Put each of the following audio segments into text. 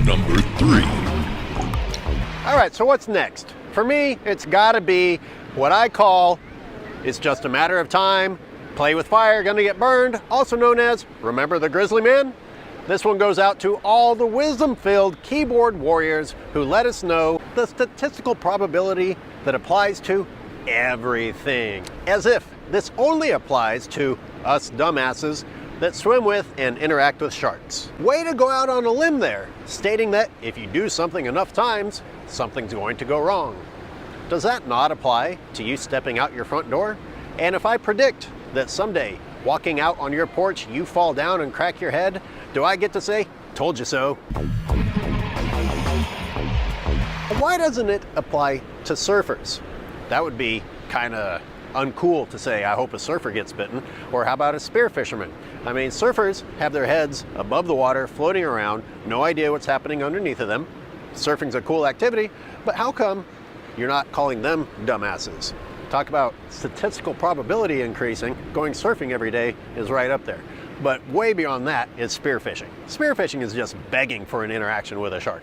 number 3. All right, so what's next? For me, it's gotta be what I call it's just a matter of time. Play with fire, gonna get burned, also known as remember the Grizzy Man? This one goes out to all the wisdom-filled keyboard warriors who let us know the statistical probability that applies to everything. As if this only applies to us dumbasses that swim with and interact with sharks. Way to go out on a limb there, stating that if you do something enough times, something's going to go wrong. Does that not apply to you stepping out your front door? And if I predict that someday, walking out on your porch, you fall down and crack your head, do I get to say, told you so? Why doesn't it apply to surfers? That would be kind of uncool to say, I hope a surfer gets bitten. Or how about a spear fisherman? I mean, surfers have their heads above the water, floating around, no idea what's happening underneath of them. Surfing's a cool activity, but how come you're not calling them dumbasses? Talk about statistical probability increasing, going surfing every day is right up there. But way beyond that is spearfishing. Spearfishing is just begging for an interaction with a shark.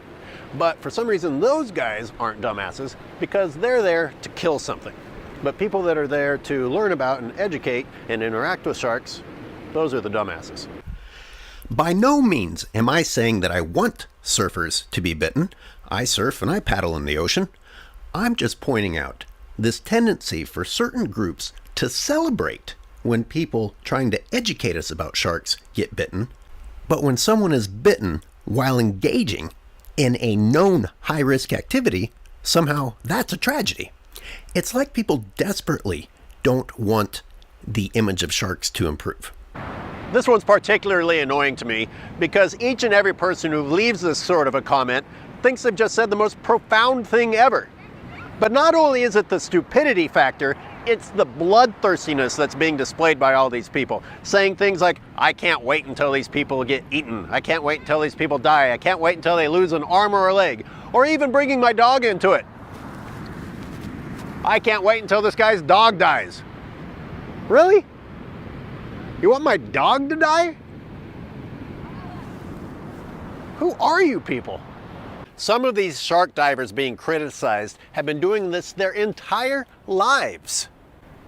But for some reason, those guys aren't dumbasses because they're there to kill something. But people that are there to learn about and educate and interact with sharks, those are the dumbasses. By no means am I saying that I want surfers to be bitten. I surf and I paddle in the ocean. I'm just pointing out this tendency for certain groups to celebrate when people trying to educate us about sharks get bitten. But when someone is bitten while engaging in a known high-risk activity, somehow that's a tragedy. It's like people desperately don't want the image of sharks to improve. This one's particularly annoying to me because each and every person who leaves this sort of a comment thinks they've just said the most profound thing ever. But not only is it the stupidity factor, it's the bloodthirstiness that's being displayed by all these people. Saying things like, I can't wait until these people get eaten. I can't wait until these people die. I can't wait until they lose an arm or a leg. Or even bringing my dog into it. I can't wait until this guy's dog dies. Really? You want my dog to die? Who are you people? Some of these shark divers being criticized have been doing this their entire lives.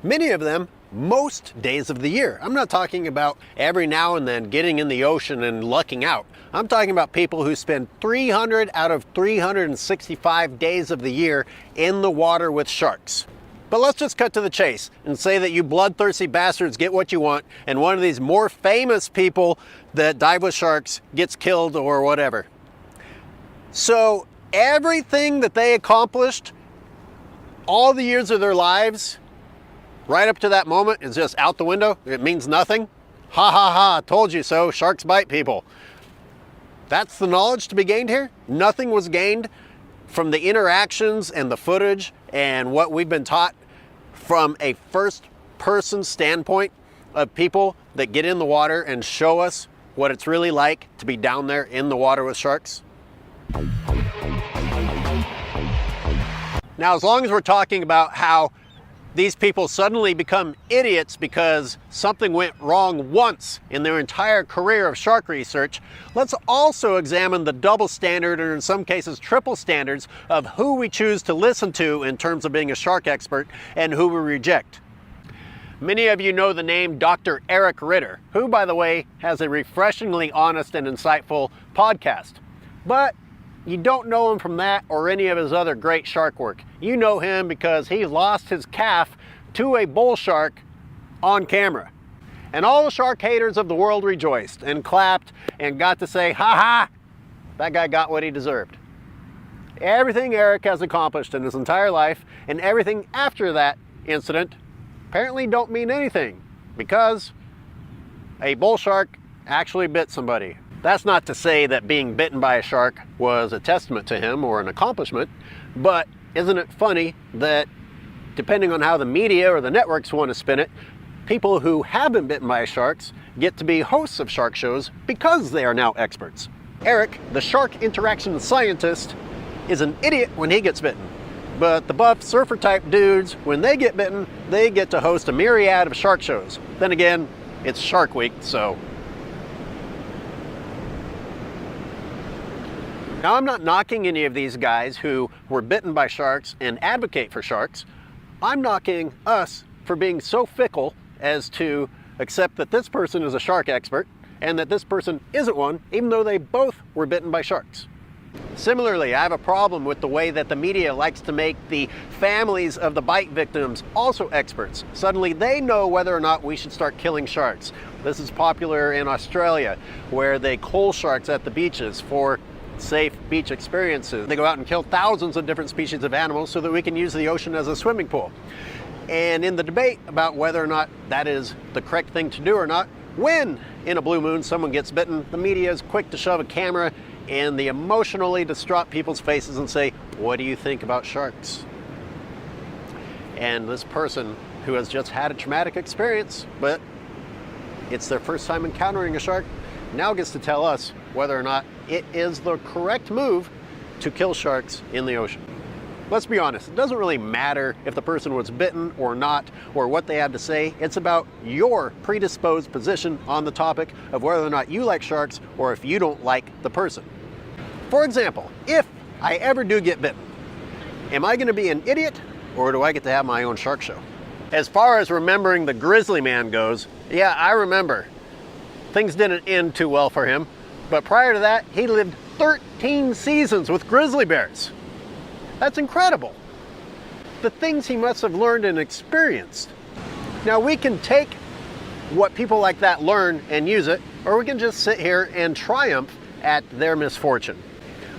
Many of them most days of the year. I'm not talking about every now and then getting in the ocean and lucking out. I'm talking about people who spend 300 out of 365 days of the year in the water with sharks. But let's just cut to the chase and say that you bloodthirsty bastards get what you want and one of these more famous people that dive with sharks gets killed or whatever. So everything that they accomplished all the years of their lives right up to that moment is just out the window. It means nothing. Ha ha ha, told you so, sharks bite people. That's the knowledge to be gained here? Nothing was gained from the interactions and the footage and what we've been taught from a first-person standpoint of people that get in the water and show us what it's really like to be down there in the water with sharks? Now, as long as we're talking about how these people suddenly become idiots because something went wrong once in their entire career of shark research, let's also examine the double standard, or in some cases triple standards, of who we choose to listen to in terms of being a shark expert and who we reject. Many of you know the name Dr. Eric Ritter, who, by the way, has a refreshingly honest and insightful podcast. But you don't know him from that or any of his other great shark work. You know him because he lost his calf to a bull shark on camera. And all the shark haters of the world rejoiced and clapped and got to say, ha ha, that guy got what he deserved. Everything Eric has accomplished in his entire life and everything after that incident apparently don't mean anything because a bull shark actually bit somebody. That's not to say that being bitten by a shark was a testament to him or an accomplishment, but isn't it funny that depending on how the media or the networks want to spin it, people who have been bitten by sharks get to be hosts of shark shows because they are now experts. Eric, the shark interaction scientist, is an idiot when he gets bitten. But the buff surfer type dudes, when they get bitten, they get to host a myriad of shark shows. Then again, it's Shark Week, so. Now, I'm not knocking any of these guys who were bitten by sharks and advocate for sharks. I'm knocking us for being so fickle as to accept that this person is a shark expert and that this person isn't one, even though they both were bitten by sharks. Similarly, I have a problem with the way that the media likes to make the families of the bite victims also experts. Suddenly they know whether or not we should start killing sharks. This is popular in Australia, where they cull sharks at the beaches for safe beach experiences. They go out and kill thousands of different species of animals so that we can use the ocean as a swimming pool. And in the debate about whether or not that is the correct thing to do or not, when in a blue moon someone gets bitten, the media is quick to shove a camera in the emotionally distraught people's faces and say, "What do you think about sharks?" And this person who has just had a traumatic experience, but it's their first time encountering a shark, now gets to tell us whether or not it is the correct move to kill sharks in the ocean. Let's be honest, it doesn't really matter if the person was bitten or not, or what they had to say. It's about your predisposed position on the topic of whether or not you like sharks or if you don't like the person. For example, if I ever do get bitten, am I going to be an idiot or do I get to have my own shark show? As far as remembering the Grizzy Man goes, yeah, I remember. Things didn't end too well for him, but prior to that, he lived 13 seasons with grizzly bears. That's incredible. The things he must have learned and experienced. Now, we can take what people like that learn and use it, or we can just sit here and triumph at their misfortune.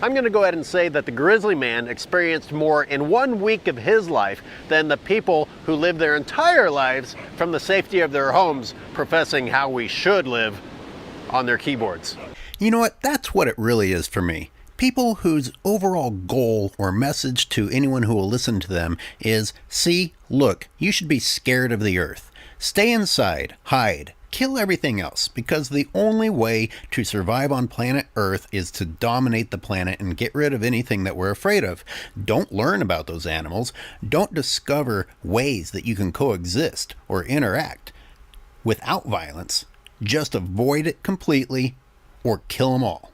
I'm going to go ahead and say that the Grizzy Man experienced more in 1 week of his life than the people who live their entire lives from the safety of their homes professing how we should live on their keyboards. You know what? That's what it really is for me. People whose overall goal or message to anyone who will listen to them is, see, look, you should be scared of the earth. Stay inside, hide, kill everything else, because the only way to survive on planet Earth is to dominate the planet and get rid of anything that we're afraid of. Don't learn about those animals. Don't discover ways that you can coexist or interact without violence. Just avoid it completely or kill them all.